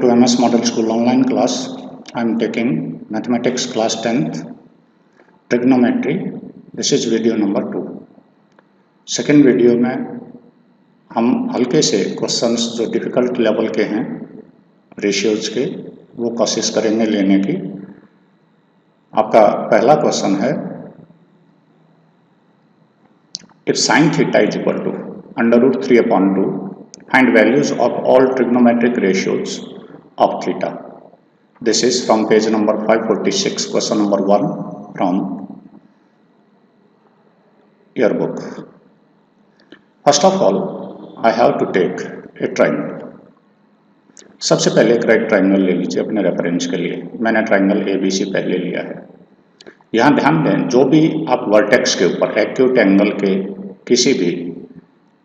to MS Model School online class. I am taking mathematics class 10th, trigonometry. This is video number 2. Second video में हम हल्के से questions जो difficult level के हैं ratios के वो कोशिश करेंगे लेने की। आपका पहला क्वेश्चन है, if sin theta is equal to √3/2 find values of all trigonometric ratios of theta. This is from page number 546, question number 1 from your book. First of all, I have to take a triangle. सबसे पहले एक right triangle ले लीजिए अपने reference के लिए। मैंने triangle ABC पहले लिया है। यहाँ ध्यान दें, जो भी आप वर्टेक्स के ऊपर एक्यूट एंगल के किसी भी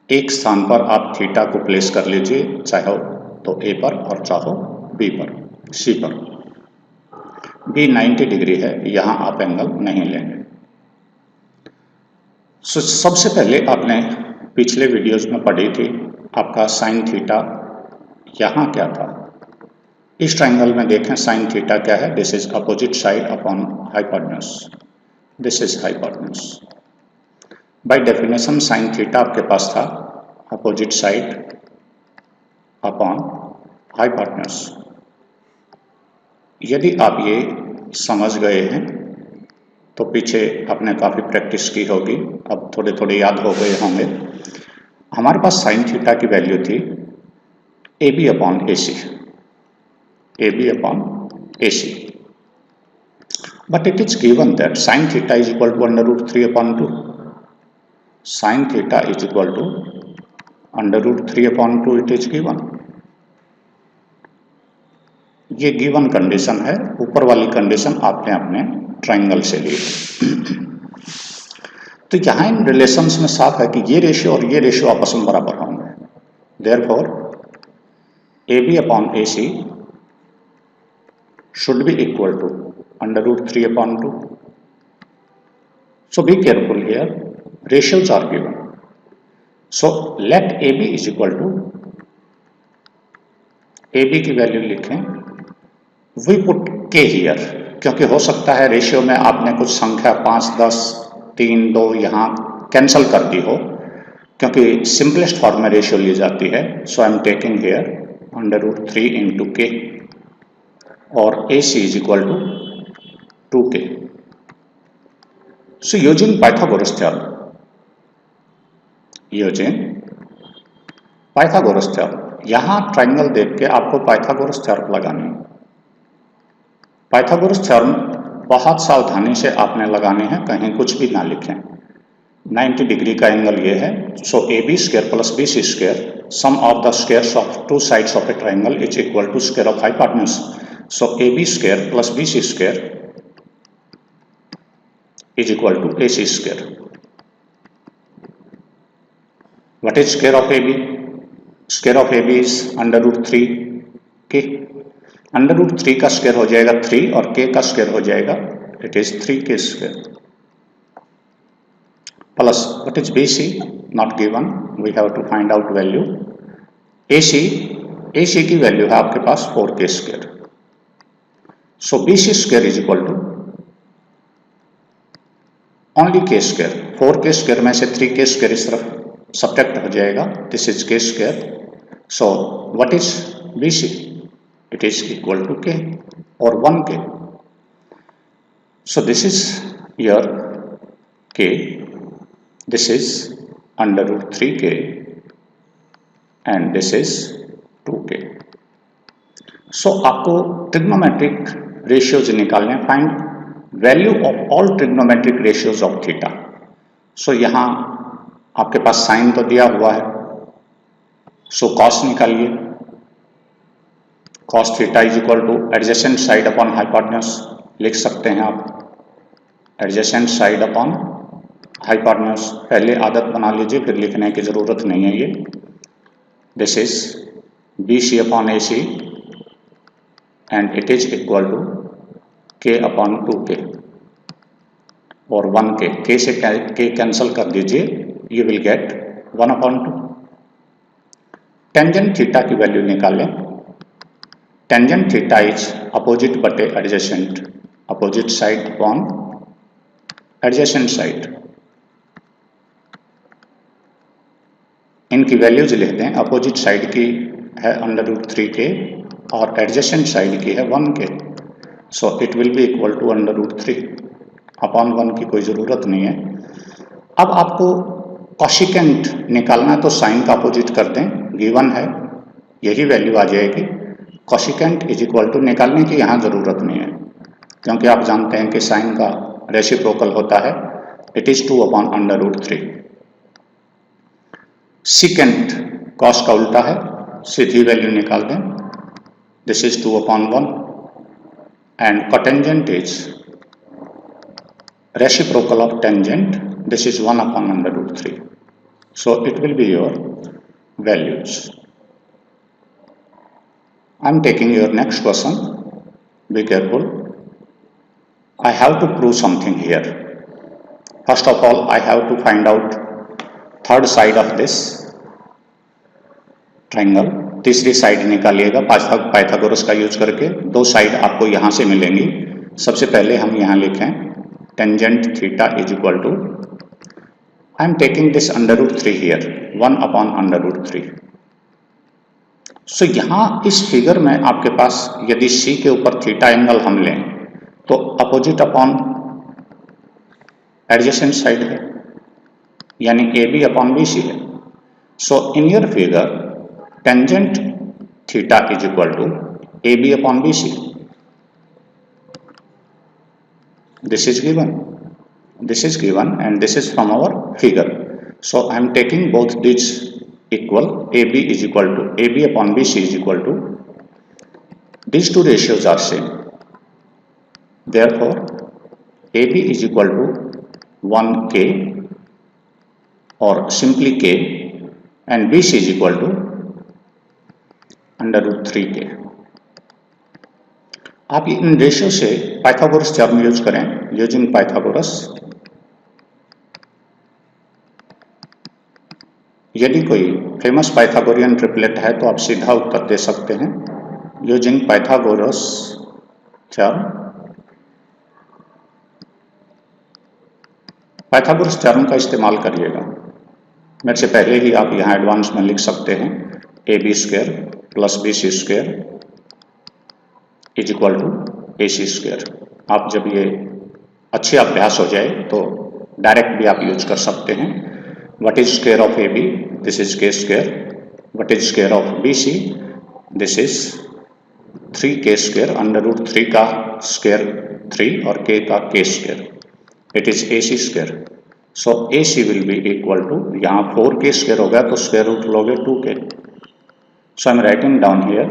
एक स्थान पर आप थीटा को प्लेस कर लीजिए, चाहे तो A पर और चाहो B पर, C पर। B 90 डिग्री है, यहाँ आप एंगल नहीं लेंगे। सबसे पहले आपने पिछले वीडियोज में पढ़ी थी आपका साइन थीटा यहाँ क्या था। इस ट्राइंगल में देखें साइन थीटा क्या है, this is opposite side upon hypotenuse, this is hypotenuse. By definition sine theta आपके पास था अपोजिट साइड अपॉन हाइपोटेन्यूज। यदि आप ये समझ गए हैं तो पीछे आपने काफ़ी प्रैक्टिस की होगी, अब थोड़े थोड़े याद हो गए होंगे। हमारे पास साइन थीटा की वैल्यू थी AB upon AC, AB upon AC, but it is given that sine theta is equal to √3/2, sine theta is equal to √3/2, it is given. ये गिवन कंडीशन है, ऊपर वाली कंडीशन आपने अपने ट्राइंगल से ली। तो यहाँ इन रिलेशंस में साफ है कि ये रेशियो और ये रेशियो आपस में बराबर होंगे। Therefore AB upon AC should be equal to √3/2. So be careful here, ratios are given. So let AB is equal to, AB की वैल्यू लिखें, we put K here, क्योंकि हो सकता है रेशियो में आपने कुछ संख्या 5, 10, 3, 2 यहाँ कैंसल कर दी हो, क्योंकि सिंपलेस्ट फॉर्म में रेशियो ली जाती है। So I am taking here √3 into K और AC is equal to 2K. So using Pythagoras theorem, यहाँ ट्राइंगल देख के आपको पाइथागोरस थ्योरम लगानी है। पाइथागोरस थ्योरम बहुत सावधानी से आपने लगाने हैं, कहीं कुछ भी ना लिखें। 90 डिग्री का एंगल ये है, so AB² + BC², sum of the squares of two sides of a triangle is equal to square of hypotenuse. So AB² + BC² is equal to AC². What is square of AB? Square of AB is √3K. √3 का square हो जाएगा 3 और K का square हो जाएगा, it is 3K²। Plus what is BC? Not given, we have to find out value. AC की value है आपके पास 4K²। So BC² is equal to only K²। 4K² में से 3K² इस तरफ सब्ट्रैक्ट हो जाएगा, this is K²। So what is BC? It is equal to K और 1K। So this is your K, this is √3K and this is 2K। So आपको trigonometric ratios निकालने, find value of all trigonometric ratios of theta. So यहाँ आपके पास sine तो दिया हुआ है, सो कॉस निकालिए। Cos theta is equal to adjacent side upon hypotenuse, लिख सकते हैं आप एडजेसेंट साइड अपॉन हाइपोटेन्यूज। पहले आदत बना लीजिए, फिर लिखने की जरूरत नहीं है ये। This is BC upon AC and it is equal to K upon 2K और 1K। K से K कैंसल कर दीजिए, you will get 1/2। Tangent theta की वैल्यू निकालें, टेंजेंट थीटा इज अपोजिट बटे adjacent, opposite side upon adjacent side. इनकी values लिख दें, अपोजिट साइड की है √3k और एडजेसेंट साइड की है 1k, so it will be equal to √3 upon 1 की कोई ज़रूरत नहीं है। अब आपको कॉशिकेंट निकालना है तो साइन का अपोजिट कर दें, गिवन है यही वैल्यू आ जाएगी। कॉशिकेंट इज इक्वल टू निकालने की यहाँ ज़रूरत नहीं है क्योंकि आप जानते हैं कि साइन का रेसिप्रोकल होता है, it is 2 upon √3। Secant cos का उल्टा है, सीधी वैल्यू निकाल दें, this is 2 upon 1 and cotangent is reciprocal of tangent, this is 1 upon √3, so it will be your values. I am taking your next question, be careful. I have to prove something here. First of all, I have to find out third side of this triangle. तीसरी side निकालिएगा Pythagoras का use करके। दो side आपको यहाँ से मिलेंगी। सबसे पहले हम यहाँ लिखें tangent theta is equal to, I am taking this √3 here, 1 upon √3. So यहाँ इस फिगर में आपके पास यदि C के ऊपर थीटा एंगल हम लें तो अपोजिट अपॉन एडजेसेंट साइड है, यानी AB अपॉन BC है। So in your figure tangent theta is equal to AB upon BC, this is given, this is given and this is from our figure, so I am taking both these equal, AB is equal to AB upon BC is equal to, these two ratios are same, therefore AB is equal to 1k or simply k and BC is equal to √3k। आप in ratio से Pythagoras theorem use करें, using Pythagoras. यदि कोई famous Pythagorean triplet है तो आप सीधा उत्तर दे सकते हैं using Pythagoras theorem. Pythagoras theorem का इस्तेमाल करिएगा। मेरे से पहले ही आप यहाँ एडवांस में लिख सकते हैं AB² + BC² is equal to AC²। आप जब ये अच्छी अभ्यास हो जाए तो डायरेक्ट भी आप यूज कर सकते हैं। What is square of AB? This is k². What is square of BC? This is 3k², √3 का स्क्वायर 3 और k का k², it is AC²। so AC will be equal to, यहाँ 4k² हो गया तो स्क्वायर रूट लोगे 2k, so I am writing down here,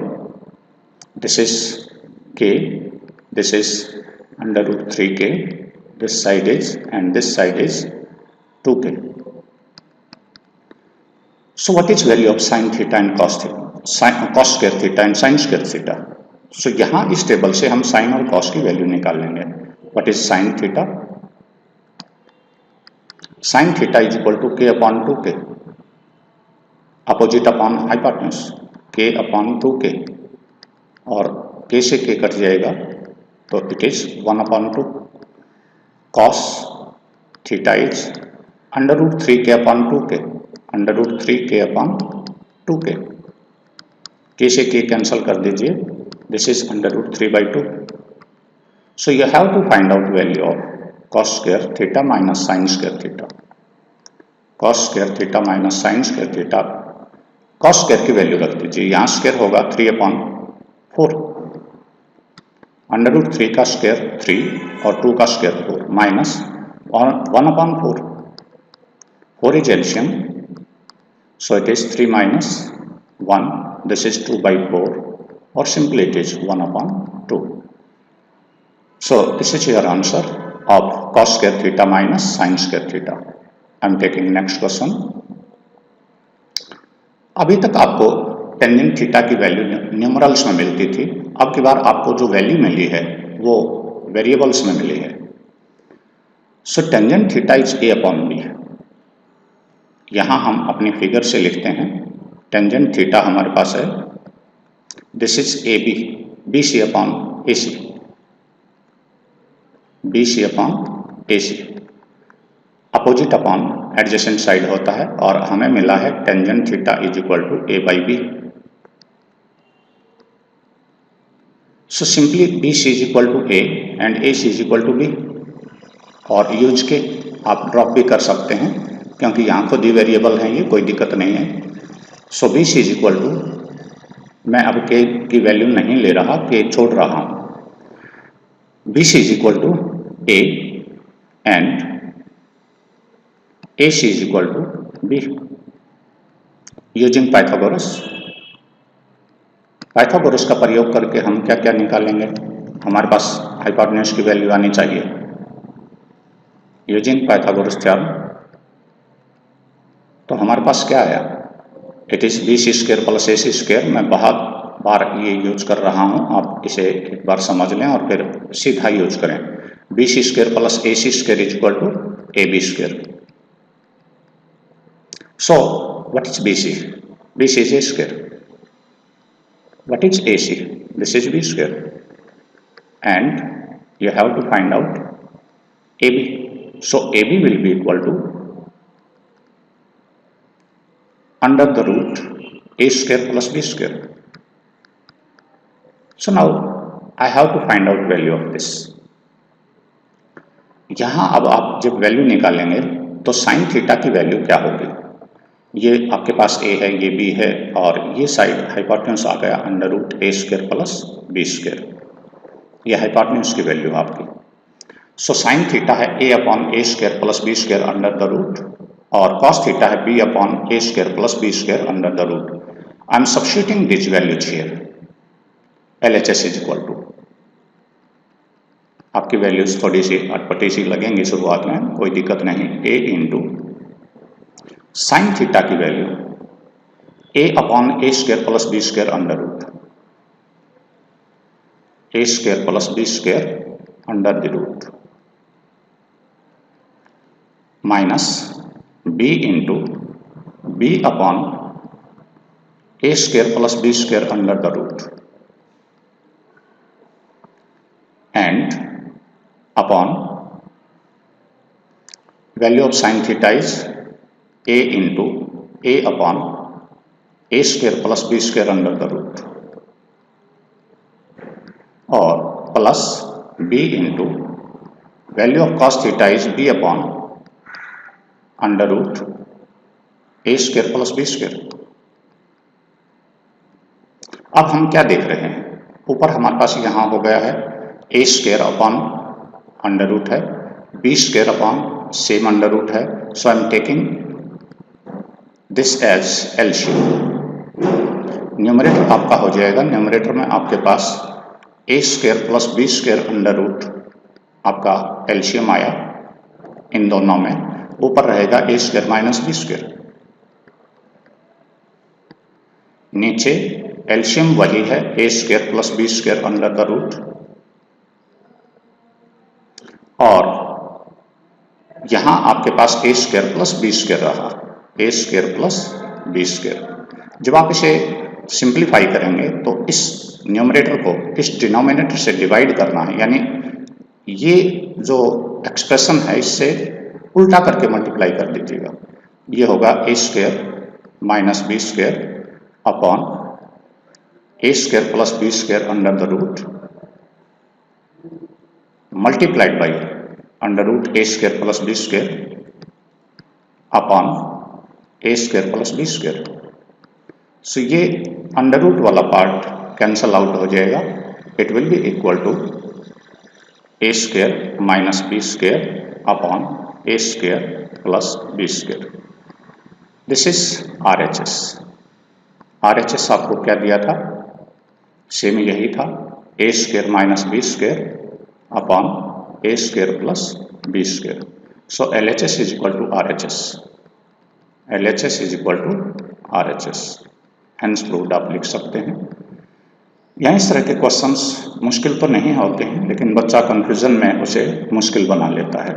this is k, this is √3k, this side is and this side is 2k. So what is value of sin theta and cos square theta and sin square theta? So यहाँ इस table से हम sin और cos की value निकाल लेंगे। What is sin theta? Sin theta is equal to k upon 2k, opposite upon hypotenuse k upon 2k, और k से k कट जाएगा तो it is 1 upon 2। cos theta is √3k upon 2k, √3k upon 2k, k से k cancel कर दीजिए, this is √3/2। So you have to find out value of cos square theta minus sin square theta, cos square theta minus sin square theta। cos square की value रख दीजिए, यहाँ square होगा 3/4, √3 का square 3 और 2 का square 4 minus 1/4, 4 is LCM, so it is 3 minus 1, this is 2/4, or simply it is 1/2. So this is your answer of cos square theta minus sin square theta. I am taking next question. अभी तक आपको tangent theta की value numerals में मिलती थी, अब की बार आपको जो वैल्यू मिली है वो वेरिएबल्स में मिली है। So tangent theta is a/b। यहाँ हम अपनी फिगर से लिखते हैं टेंजेंट थीटा हमारे पास है, this is AB, BC upon AC, BC upon AC opposite upon adjacent side होता है और हमें मिला है tangent theta is equal to A by B। So simply BC is equal to A and AC is equal to B, और use के आप drop भी कर सकते हैं क्योंकि यहाँ खुद ही वेरिएबल है, ये कोई दिक्कत नहीं है। सो BC इज इक्वल टू, मैं अब K की वैल्यू नहीं ले रहा, K छोड़ रहा हूँ। BC is equal to A and AC is equal to B using Pythagoras. Pythagoras का प्रयोग करके हम क्या क्या निकालेंगे, हमारे पास हाइपोटेन्यूज की वैल्यू आनी चाहिए यूजिंग पाइथागोरस थ्योरम। तो हमारे पास क्या आया, it is BC square plus AC square. मैं बहुत बार ये यूज कर रहा हूँ, आप इसे एक बार समझ लें और फिर सीधा यूज करें। BC square plus AC square is equal to AB square. So what is BC? BC is A square. What is AC? This is B square. And you have to find out AB. So AB will be equal to under the root A square plus B square. So now I have to find out value of this. यहाँ अब आप जब value निकालेंगे तो sign theta की value क्या होगी, ये आपके पास A है, ये B है, और ये साइड हाइपोटेन्यूज आ गया under root A square plus B square, ये हाइपोटेन्यूज की वैल्यू आपकी। सो साइन थीटा है A upon A square plus B square under the root, और कॉस थीटा है B upon A square plus B square under the root. I am substituting this values here. LHS is equal to, आपकी वैल्यूज थोड़ी सी अटपटी सी लगेंगी शुरुआत में, कोई दिक्कत नहीं, A इंटू साइन थीटा की value A upon A square plus B square under root, A square plus B square under the root, minus B into B upon A square plus B square under the root, and upon value of sine theta is A into A upon A square plus B square under the root, और plus B into value of cos theta is B upon under root A square plus B square. अब हम क्या देख रहे हैं, ऊपर हमारे पास यहाँ हो गया है A square upon under root है, B square upon same under root है। So I am taking this as LCM. Numerator आपका हो जाएगा, न्यूमरेटर में आपके पास A square plus B square under root आपका एलसीएम आया इन दोनों में, ऊपर रहेगा A square minus B square, नीचे एलसीएम वही है A square plus B square under the root, और यहां आपके पास A square plus B square रहा, A square plus B square. जब आप इसे सिंप्लीफाई करेंगे तो इस न्यूमरेटर को इस डिनोमिनेटर से डिवाइड करना है, यानी ये जो एक्सप्रेशन है इससे उल्टा करके मल्टीप्लाई कर दीजिएगा। ये होगा A square minus B square upon A square plus B square under the root multiplied by under root A square plus B square upon A square plus B square. So ये under root वाला part cancel out हो जाएगा, it will be equal to A square minus B square upon A square plus B square. This is RHS। RHS आपको क्या दिया था, same यही था, A square minus B square upon A square plus B square. So LHS is equal to RHS, LHS is equal to RHS, hence proved आप लिख सकते हैं। यहाँ इस तरह के क्वेश्चंस मुश्किल तो नहीं होते हैं, लेकिन बच्चा कंफ्यूजन में उसे मुश्किल बना लेता है।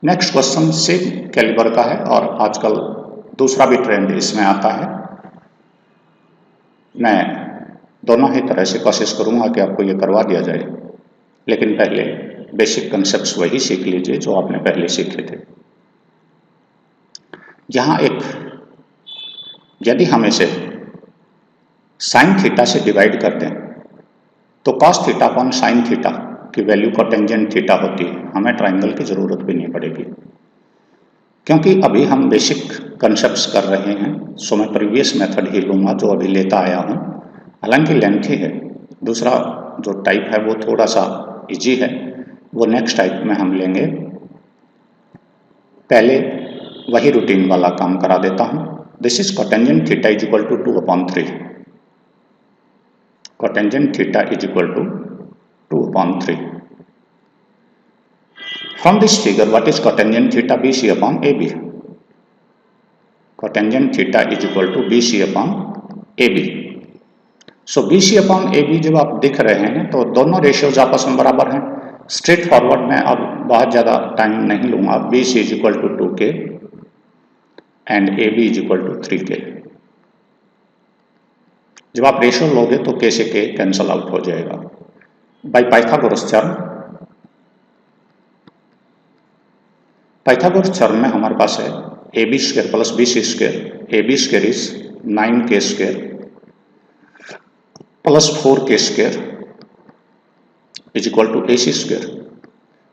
नेक्स्ट क्वेश्चन सेम कैलिबर का है और आजकल दूसरा भी ट्रेंड इसमें आता है। मैं दोनों ही तरह से कोशिश करूँगा कि आपको ये करवा दिया जाए, लेकिन पहले बेसिक कंसेप्ट्स वही सीख लीजिए जो आपने पहले सीखे थे। यहाँ एक, यदि हम इसे साइन थीटा से डिवाइड कर दें तो cos theta upon sine theta की वैल्यू कोटेंजेंट थीटा होती है, हमें ट्राइंगल की जरूरत भी नहीं पड़ेगी। क्योंकि अभी हम बेसिक कंसेप्ट्स कर रहे हैं, सो मैं प्रीवियस मेथड ही लूँगा जो अभी लेता आया हूँ। हालांकि लेंथी है, दूसरा जो टाइप है वो थोड़ा सा इजी है, वो नेक्स्ट टाइप में हम लेंगे। पहले वही रूटीन वाला काम करा देता हूँ। This is cotangent theta is equal to 2/3। Cotangent theta is equal to 2/3। From this figure, what is cotangent theta BC upon AB? Cotangent theta is equal to BC upon AB. So BC upon AB जब आप दिख रहे हैं तो दोनों ratios आपस में बराबर हैं। स्ट्रेट फॉरवर्ड में अब बहुत ज़्यादा टाइम नहीं लूँगा। BC is equal to 2K and AB is equal to 3K. जब आप रेशियो लोगे तो K से K कैंसल आउट हो जाएगा। By Pythagoras theorem, Pythagoras theorem में हमारे पास है AB square plus BC square, AB square is 9K square plus 4K square is equal to AC square,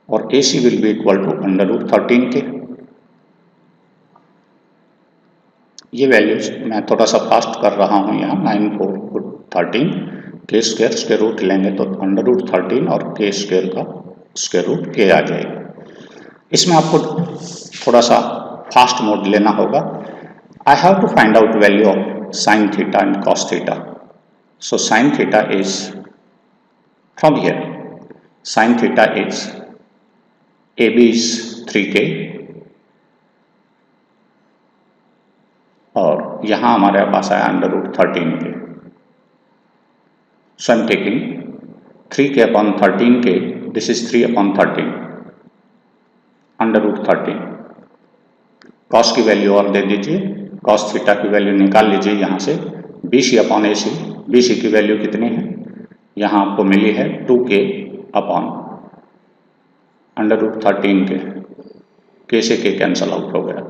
और AC will be equal to √13K। ये values मैं थोड़ा सा फास्ट कर रहा हूँ यहाँ। 9 4 13 K स्क्वायर, स्क्वायर रूट लेंगे तो √13 और K स्क्वायर का स्क्वायर रूट K आ जाएगा। इसमें आपको थोड़ा सा फास्ट मोड लेना होगा। I have to find out value of sine theta and cos theta. So sine theta is from here, sine theta is AB is 3K और यहाँ हमारे पास आया √13K। So I am taking 3K upon 13K, this is 3/13 √13। Cos की value और दे दीजिए, cos theta की वैल्यू निकाल लीजिए यहाँ से। BC अपॉन AC, BC की वैल्यू कितनी है यहाँ आपको मिली है 2K अपॉन √13K। K से K कैंसल आउट हो गया।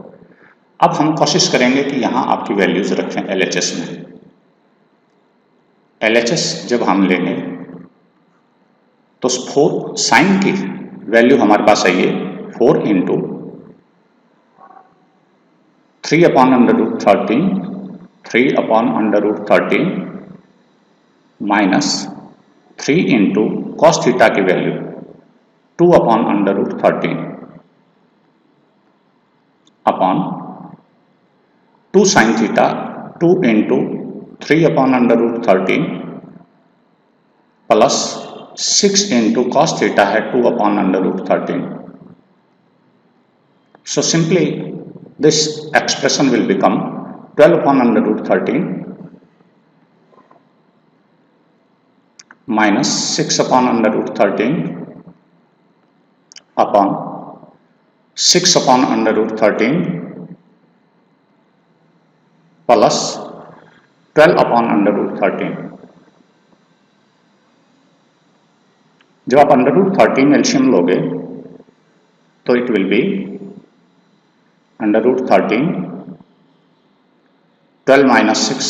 अब हम कोशिश करेंगे कि यहाँ आपकी वैल्यूज रखें LHS में। LHS जब हम लेंगे तो 4 साइन की वैल्यू हमारे पास आई है 4 into 3/√13, 3/√13 minus 3 into cos theta की value 2/√13 upon 2 sine theta 2 into 3/√13 plus 6 into cos theta है 2/√13। So simply this expression will become 12/√13 minus 6/√13 upon 6/√13 plus 12/√13। जब आप √13 एलसीएम लोगे तो it will B √13 12 minus 6,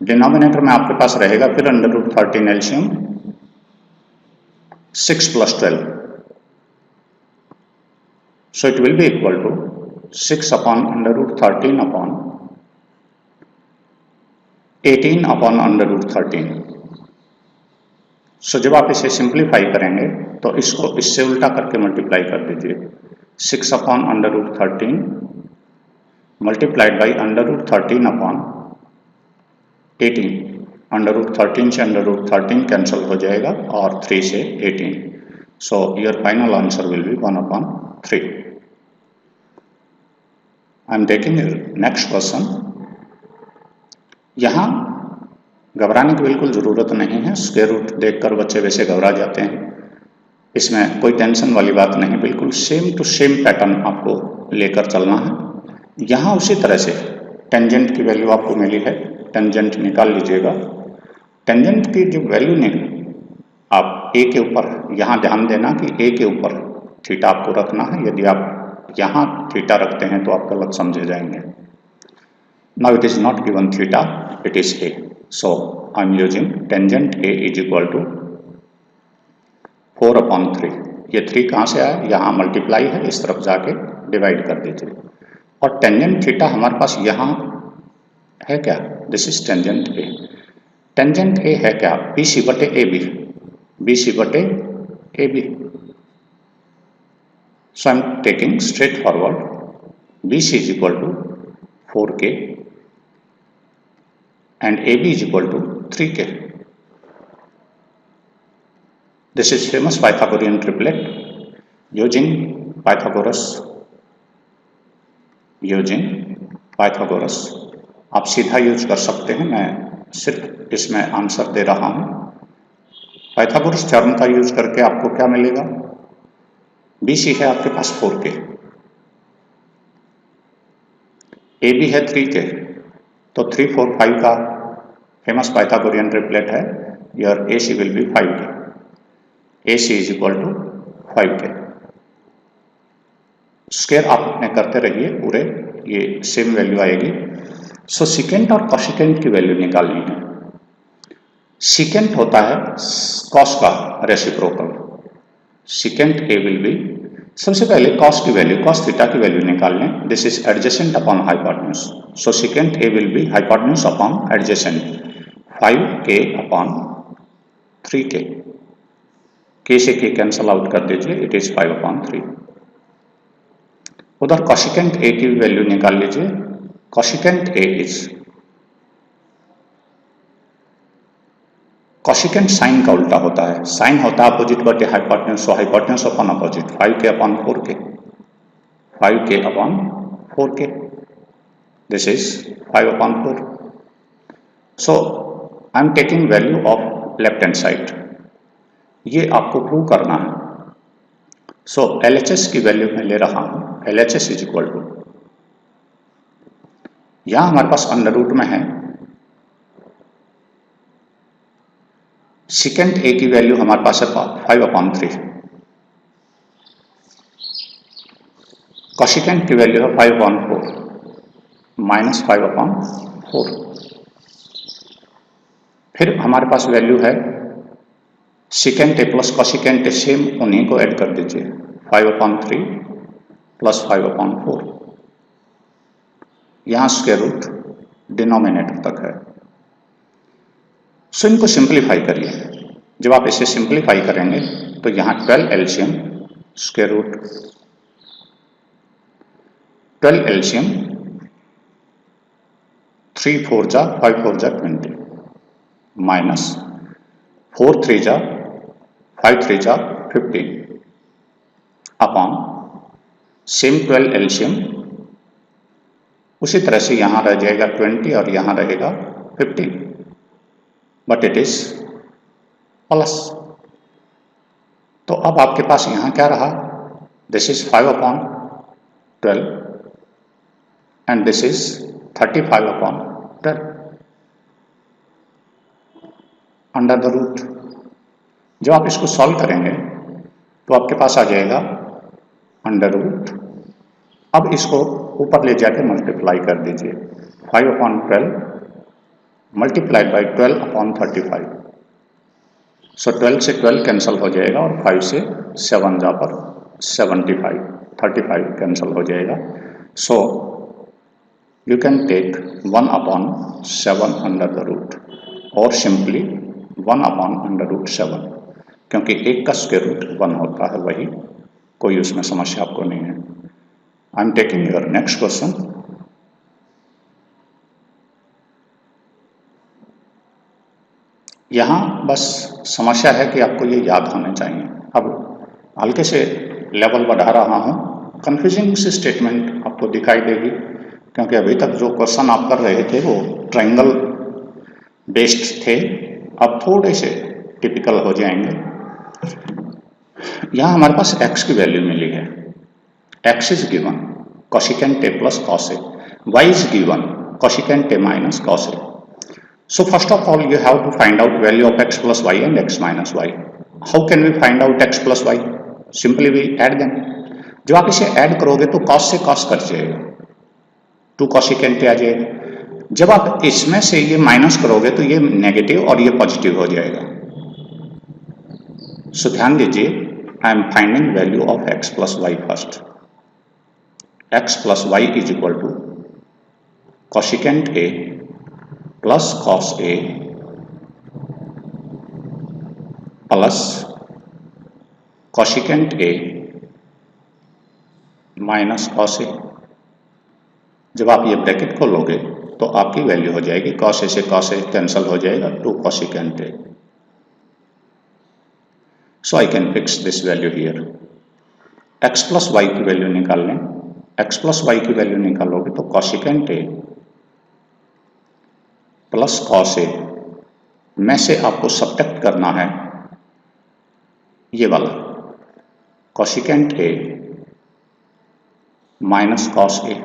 denominator में आपके पास रहेगा फिर √13 LCM 6 plus 12, so it will be equal to 6/√13 upon 18/√13। सो जब आप इसे सिंप्लीफाई करेंगे तो इसको इससे उल्टा करके मल्टीप्लाई कर दीजिए। 6/√13 मल्टीप्लाइड बाई √13 अपॉन 18। √13 से √13 कैंसिल हो जाएगा और 3 से 18। So your final answer will be 1/3। I am taking next question. यहाँ घबराने की बिल्कुल ज़रूरत नहीं है। स्क्वायर रूट देखकर बच्चे वैसे घबरा जाते हैं, इसमें कोई टेंशन वाली बात नहीं। बिल्कुल सेम टू सेम पैटर्न आपको लेकर चलना है। यहाँ उसी तरह से टेंजेंट की वैल्यू आपको मिली है, टेंजेंट निकाल लीजिएगा। टेंजेंट की जो वैल्यू ने आप ए के ऊपर, यहाँ ध्यान देना कि ए के ऊपर थीटा आपको रखना है, यदि आप यहाँ थीटा रखते हैं तो आप गलत समझे जाएंगे। Now it is not given theta, it is A, so I am using tangent A is equal to 4/3। ये 3 कहाँ से आया, यहाँ मल्टीप्लाई है, इस तरफ जाके डिवाइड कर दीजिए। और टेंजेंट थीटा हमारे पास यहाँ है क्या, this is tangent A. Tangent A है क्या, BC बटे AB, BC बटे AB। So I am taking straightforward, BC is equal to 4K and AB is equal to 3K. This is famous Pythagorean triplet using Pythagoras. आप सीधा use कर सकते हैं, मैं सिर्फ इसमें आंसर दे रहा हूं। पाइथागोरस थ्योरम का यूज करके आपको क्या मिलेगा, BC है आपके पास 4K, AB है 3K, तो 3, 4, 5 का फेमस पाइथागोरियन ट्रिपलेट है, your AC will be 5K, AC is equal to 5K। Square आप अपने करते रहिए पूरे, ये सेम वैल्यू आएगी। सो सिकेंट और कॉशिकेंट की वैल्यू निकालनी है। सिकेंट होता है कॉस का reciprocal, secant A will be, सबसे पहले कॉस की वैल्यू, कॉस थीटा की वैल्यू निकाल लें। This is adjacent upon hypotenuse, so secant A will be hypotenuse upon adjacent, 5K upon 3K, K से K कैंसल आउट कर दीजिए, इट इज 5/3। उधर कॉशिकेंट ए की वैल्यू निकाल लीजिए। कॉशिकेंट ए इज, कॉशिकेंट साइन का उल्टा होता है, साइन होता है अपोजिट बटे hypotenuse, so hypotenuse upon opposite, 5K upon 4K, 5K upon 4K, this is 5/4। So I am taking value of left hand side, ये आपको प्रूव करना है। सो LHS की वैल्यू मैं ले रहा हूं, LHS इज इक्वल टू, यहां हमारे पास अंडर रूट में है, सिकेंट ए की वैल्यू हमारे पास है 5/3, कॉशिकेंट की वैल्यू है 5/4 माइनस 5/4, फिर हमारे पास वैल्यू है सिकेंट ए प्लस कॉशिकेंट ए, सेम उन्हीं को ऐड कर दीजिए, 5/3 प्लस 5/4, यहां स्क्वायर रूट डिनोमिनेटर तक है। सो इनको सिंप्लीफाई करिए, जब आप इसे सिंप्लीफाई करेंगे तो यहां 12 एलसीएम स्क्वायर रूट 12 एलसीएम 3 4 जा 5 4 जा 20 माइनस 4 3 जा 5 3 जा 15 अपॉन सेम 12 एलसीएम, उसी तरह से यहां रह जाएगा 20 और यहां रहेगा 15, बट इट इज प्लस। तो अब आपके पास यहां क्या रहा, this is 5/12 and this is 35/12 under the root. जब आप इसको सॉल्व करेंगे तो आपके पास आ जाएगा अंडर रूट। अब इसको ऊपर ले जाके मल्टीप्लाई कर दीजिए, 5/12 मल्टीप्लाइड बाई 12/35, सो 12 से 12 कैंसिल हो जाएगा और 5 से 7 जा पर 75, 35 कैंसिल हो जाएगा। So you can take 1/7 under the root और सिंपली 1/√7, क्योंकि एक का स्क्वायर रूट 1 होता है, वही, कोई उसमें समस्या आपको नहीं है। आई am taking your next question. यहाँ बस समस्या है कि आपको ये याद होने चाहिए। अब हल्के से लेवल बढ़ा रहा हूँ, कन्फ्यूजिंग सी स्टेटमेंट आपको दिखाई देगी, क्योंकि अभी तक जो क्वेश्चन आप कर रहे थे वो ट्रायंगल बेस्ड थे, अब थोड़े से टिपिकल हो जाएंगे। यहाँ हमारे पास x की वैल्यू मिली है, x is given, cosecant A plus cos A, y is given, cosecant A minus cos A. So first of all, you have to find out value of x plus y and x minus y. How can we find out x plus y? Simply we add them. जब आप इसे add करोगे तो cos से cos cut जाएगा, 2 cosecant A आ जाएगा। जब आप इसमें से ये माइनस करोगे तो ये नेगेटिव और ये पॉजिटिव हो जाएगा। सो ध्यान दीजिए, I am finding value of x plus y first. x plus y is equal to cosecant A plus cos A plus cosecant A minus cos A। जब आप ये ब्रैकेट खोलोगे तो आपकी वैल्यू हो जाएगी cos A से cos A कैंसिल हो जाएगा, 2 cosecant A। So I can fix this value here. x plus y की वैल्यू निकाल लें। x प्लस वाई की वैल्यू निकालोगे तो cosecant A plus cos A में से आपको सब्ट्रैक्ट करना है ये वाला cosecant A minus cos A।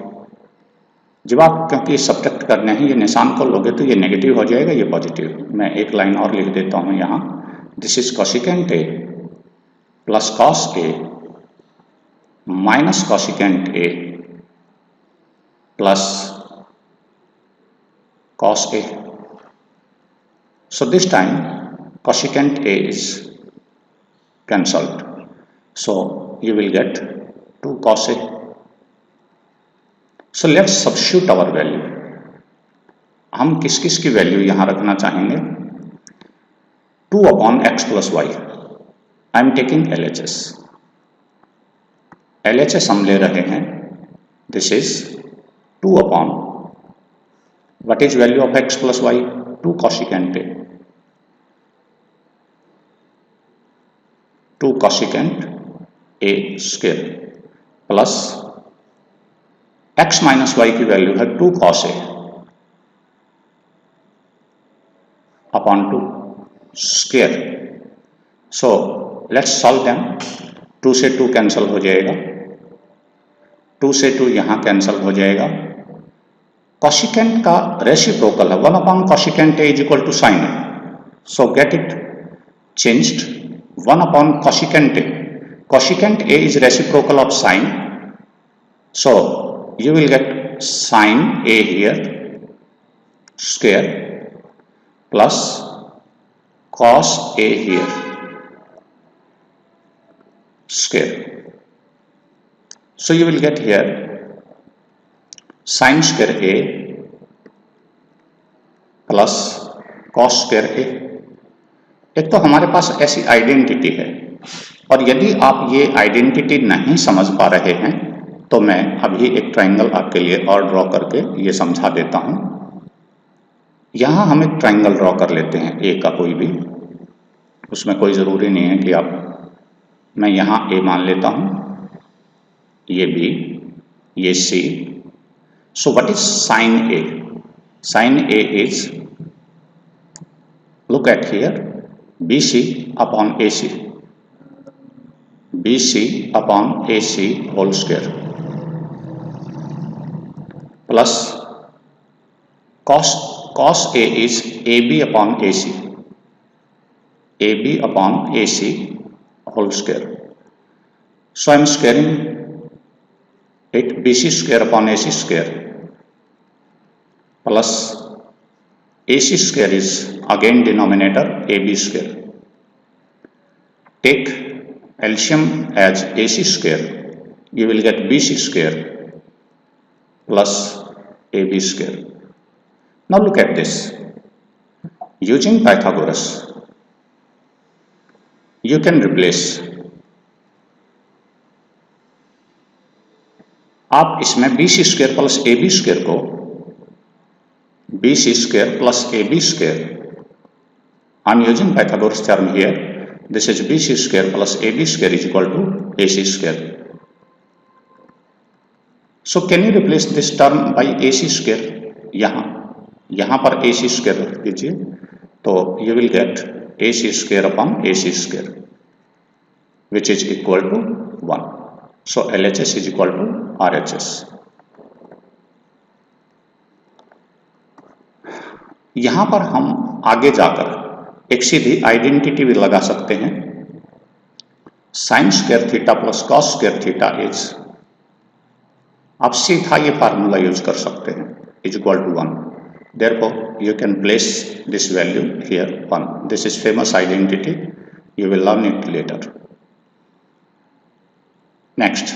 जब आप क्योंकि सब्ट्रैक्ट करने हैं, ये निशान को लोगे तो ये नेगेटिव हो जाएगा, ये पॉजिटिव। मैं एक लाइन और लिख देता हूं यहाँ, this is cosecant A plus cos A minus cosecant A plus cos A। So this time cosecant A is cancelled, so you will get 2 cos A। So let's substitute our value। हम किस किस की value यहां रखना चाहेंगे? 2 upon x plus y. I am taking LHS। LHS हम ले रहे हैं, this is 2 upon what is value of x plus y? 2 cosecant A, 2 cosecant A square plus x minus y की वैल्यू है 2 cos A upon 2 square. So let's solve them. 2 से 2 cancel हो जाएगा, 2 से 2 यहां कैंसिल हो जाएगा। cosecant का रेसिप्रोकल है 1 upon cosecant A is equal to sine A। So get it changed, 1 upon cosecant A। cosecant A is reciprocal of sin, so you will get sin A here square plus cos A here square। So you will get here sin square A plus cos square A। एक तो हमारे पास ऐसी identity है, और यदि आप ये identity नहीं समझ पा रहे हैं तो मैं अभी एक ट्रायंगल आपके लिए और ड्रॉ करके ये समझा देता हूं। यहां हम एक ट्रायंगल ड्रॉ कर लेते हैं, ए का कोई भी, उसमें कोई ज़रूरी नहीं है कि आप, मैं यहां ए मान लेता हूं, ये बी, ये C. So what is sine A? Sine A is, look at here, BC upon AC, BC upon AC whole square plus cos A is AB upon AC, AB upon AC whole square। So I am squaring it, BC square upon AC square plus AC square is again denominator AB square। Take LCM as AC square, you will get BC square plus AB square। Now look at this, using Pythagoras you can replace, आप इसमें BC square plus AB square को BC square plus AB square, I am using Pythagoras theorem here, this is BC square plus AB square is equal to AC square। So can you replace this term by AC square? यहाँ पर AC square रख दीजिए, तो you will get AC square upon AC square which is equal to 1। So LHS is equal to RHS। यहां पर हम आगे जाकर एक सीधी आइडेंटिटी भी लगा सकते हैं, sine square theta plus cos square theta is, आप सीधा ये फार्मूला यूज कर सकते हैं, is equal to 1. Therefore you can place this value here 1. This is famous identity, you will learn it later. Next,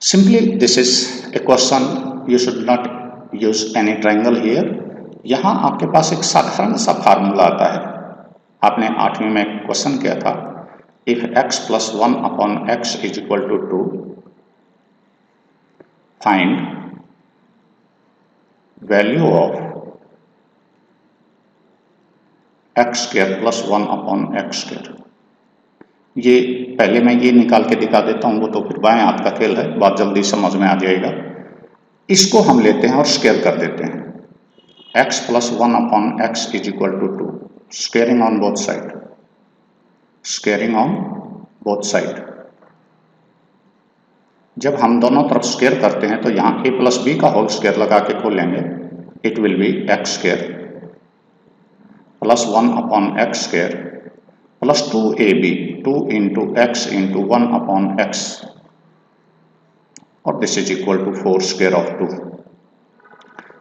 simply this is a question, you should not use any triangle here. यहाँ आपके पास एक साधारण सा formula आता है, आपने 8वीं में क्वेश्चन किया था, if x plus 1 upon x is equal to 2, find value of x square plus 1 upon x square. ये पहले मैं ये निकाल के दिखा देता हूँ, वो तो फिर बाएं हाथ का खेल है, बात जल्दी समझ में आ जाएगा. इसको हम लेते हैं और स्क्वायर कर देते हैं, x plus 1 upon x is equal to 2, squaring on both side, squaring on both side. जब हम दोनों तरफ स्क्वायर करते हैं तो यहाँ a प्लस बी का होल स्क्वायर लगा के खोलेंगे, it will be x square plus 1 upon x square plus 2ab, 2 into x into 1 upon x, और this is equal to 4 square of 2.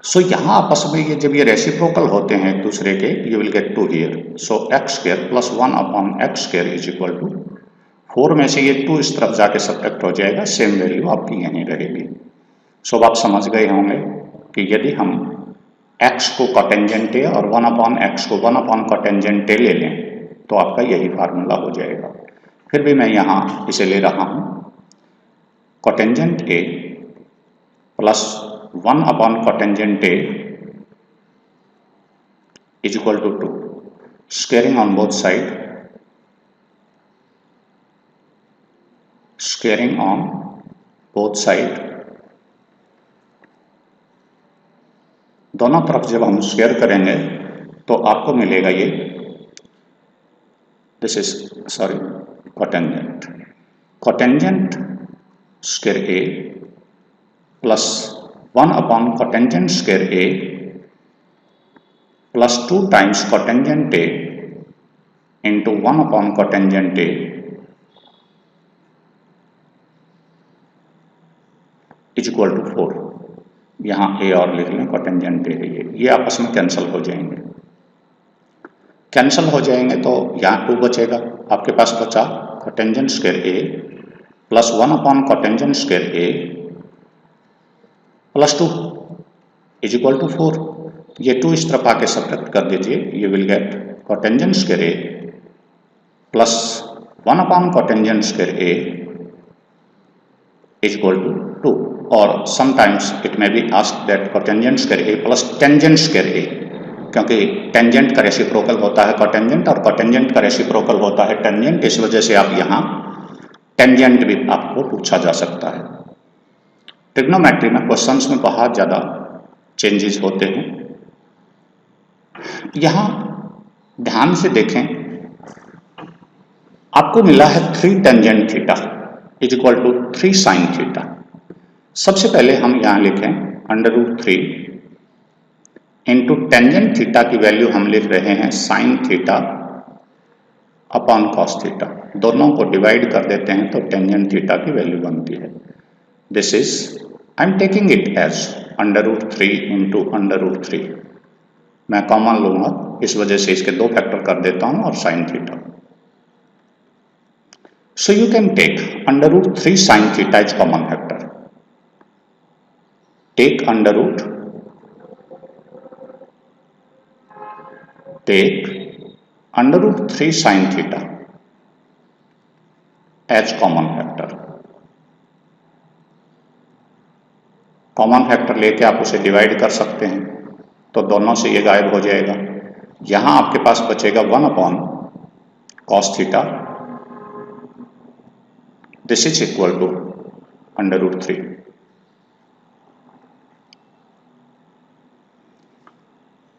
So यहाँ आपस में ये जब ये रेसिप्रोकल होते हैं एक दूसरे के, you will get 2 here. So x square plus 1 upon x square is equal to 4 में से ये 2 इस तरफ जाके सब्ट्रैक्ट हो जाएगा, सेम वैल्यू आपकी यहीं रहेगी. सो आप समझ गए होंगे कि यदि हम x को कॉटेंजेंट ए और 1 अपॉन एक्स को 1 अपॉन कॉटेंजेंट ए ले लें तो आपका यही फार्मूला हो जाएगा. फिर भी मैं यहाँ इसे ले रहा हूँ, कॉटेंजेंट ए plus 1 upon cotangent A is equal to 2, squaring on both side, squaring on both side. दोनों तरफ जब हम स्क्वायर करेंगे तो आपको मिलेगा ये, this is sorry cotangent, cotangent square A plus 1 upon cotangent square A plus 2 times cotangent A into 1 upon cotangent A is equal to 4. यहाँ A और लिख लें, cotangent A है ये आपस में कैंसिल हो जाएंगे. कैंसिल हो जाएंगे तो यहाँ 2 बचेगा, आपके पास बचा cotangent square A plus 1 upon cotangent square A plus 2 is equal to 4. ये 2 इस तरफ आके सब्ट्रैक्ट कर दीजिए, you will get cotangent square A plus 1 upon cotangent square A is equal to 2. और sometimes it may be asked that cotangent square A plus tangent square A, क्योंकि tangent का reciprocal होता है कॉटेंजेंट और कॉटेंजेंट का रेसिप्रोकल होता है टेंजेंट, इस वजह से आप यहाँ टेंजेंट भी आपको पूछा जा सकता है. ट्रिग्नोमेट्री में क्वेश्चंस में बहुत ज़्यादा चेंजेस होते हैं. यहाँ ध्यान से देखें, आपको मिला है 3 tangent theta is equal to 3 sine theta. सबसे पहले हम यहाँ लिखें √3 इंटू टेंजेंट थीटा की वैल्यू हम लिख रहे हैं sine theta upon cos theta. दोनों को डिवाइड कर देते हैं तो टेंजेंट थीटा की वैल्यू बनती है, this is I am taking it as √3 into √3. मैं कॉमन लूंगा, इस वजह से इसके 2 फैक्टर कर देता हूं और sine theta. So you can take √3 sine theta is common factor. Take √3 sine theta as common factor. Common factor लेके आप उसे डिवाइड कर सकते हैं तो दोनों से ये गायब हो जाएगा. यहां आपके पास बचेगा 1 अपॉन cos theta, this is equal to √3.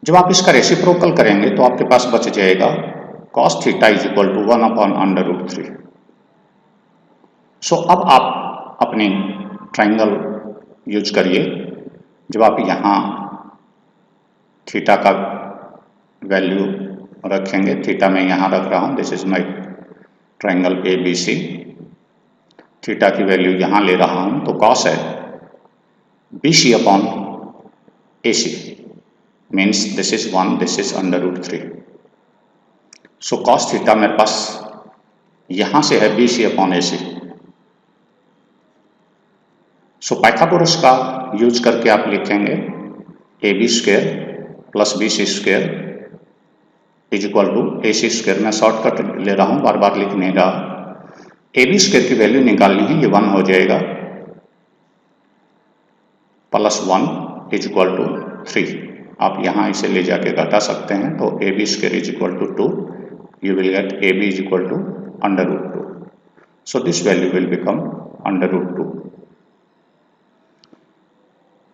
जब आप इसका रेसिप्रोकल करेंगे तो आपके पास बच जाएगा cos theta is equal to 1 upon √3. So अब आप अपनी ट्राइंगल यूज करिए. जब आप यहाँ थीटा का वैल्यू रखेंगे, थीटा मैं यहाँ रख रहा हूँ, this is my triangle ABC, theta की वैल्यू यहाँ ले रहा हूँ, तो कॉस है BC upon AC, means this is 1, this is √3। So cos theta मेरे पास यहाँ से है BC upon AC। So Pythagoras का यूज करके आप लिखेंगे AB square plus BC square is equal to AC square. मैं शॉर्टकट ले रहा हूँ, बार बार लिखने का। AB स्क्वायर की वैल्यू निकालनी है, ये 1 हो जाएगा, प्लस 1 इज इक्वल टू 3। आप यहाँ इसे ले जाके घटा सकते हैं, तो AB square is equal to 2, you will get AB is equal to √2। So this value will become √2।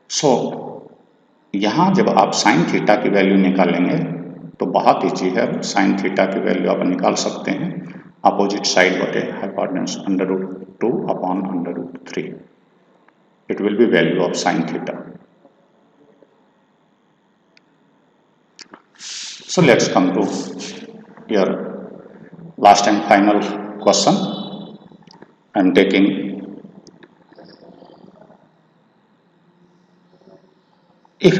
So यहाँ जब आप साइन थीटा की वैल्यू निकालेंगे तो बहुत ईजी है, साइन थीटा की वैल्यू आप निकाल सकते हैं, अपोजिट साइड बटे hypotenuse √2 upon √3, it will be value of sine theta. So let's come to your last and final question. I am taking if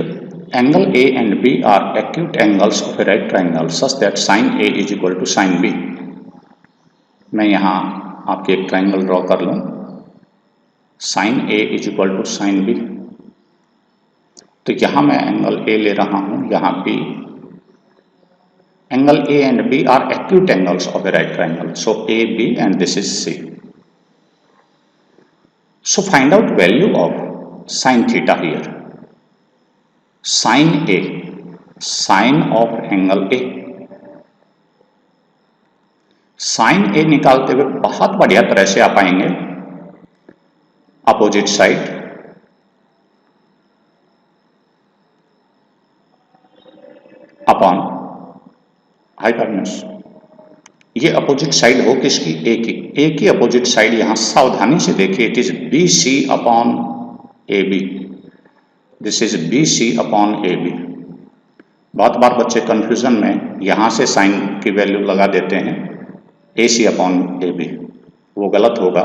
angle A and B are acute angles of a right triangle such that sin A is equal to sin B। मैं यहाँ आपके एक triangle draw कर लूँ, sin A is equal to sin B। तो यहाँ मैं angle A ले रहा हूँ, यहाँ B। Angle A and B are acute angles of a right triangle, so AB and this is C। So find out value of sin theta here। sin A, sin of angle A, sin A निकालते हुए बहुत बढ़िया तरह से आप आएंगे opposite side, upon hypotenuse. ये opposite side हो किसकी? A की। A की अपोजिट साइड यहां सावधानी से देखिए, it is BC upon AB, this is BC upon AB। बहुत बार बच्चे कंफ्यूजन में यहां से साइन की वैल्यू लगा देते हैं AC अपॉन AB, वो गलत होगा।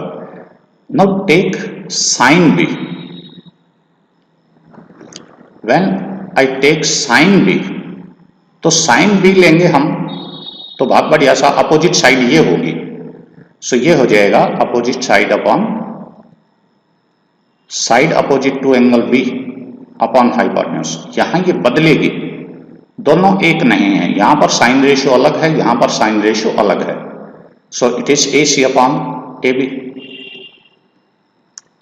Now take sine B, when I take sine B, तो साइन B लेंगे हम तो बहुत बढ़िया सा अपोजिट साइड ये होगी, सो ये हो जाएगा opposite side upon side opposite to angle B upon hypotenuse. यहां ये बदलेगी, दोनों एक नहीं है, यहां पर साइन रेशियो अलग है, यहां पर साइन रेशियो अलग है, so it is AC upon AB,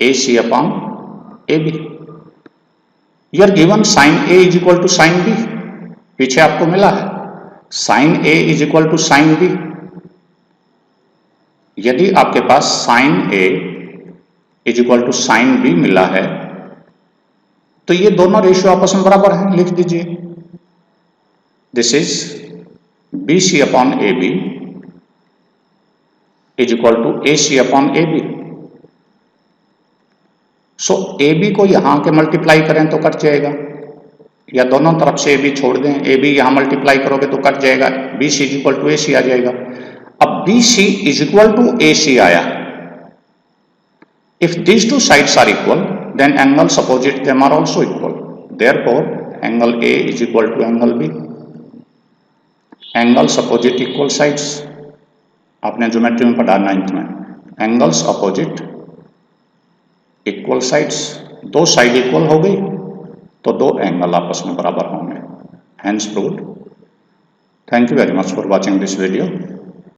AC upon AB। You are given sine A is equal to sine B, पीछे आपको मिला है sine A is equal to sine B। यदि आपके पास sine A is equal to sine B मिला है तो ये दोनों रेशियो आपस में बराबर हैं, लिख दीजिए, this is BC upon AB is equal to AC upon AB। So AB को यहां के मल्टीप्लाई करें तो कट जाएगा, या दोनों तरफ से AB छोड़ दें, AB यहां मल्टीप्लाई करोगे तो कट जाएगा, BC is equal to AC आ जाएगा। अब BC is equal to AC आया, if these two sides are equal then angles opposite them are also equal, therefore angle A is equal to angle B। angles opposite equal sides, आपने geometry में पढ़ा 9th में, angles opposite equal sides, दो side equal हो गई तो दो angle आपस में बराबर होंगे, hence proved। Thank you very much for watching this video।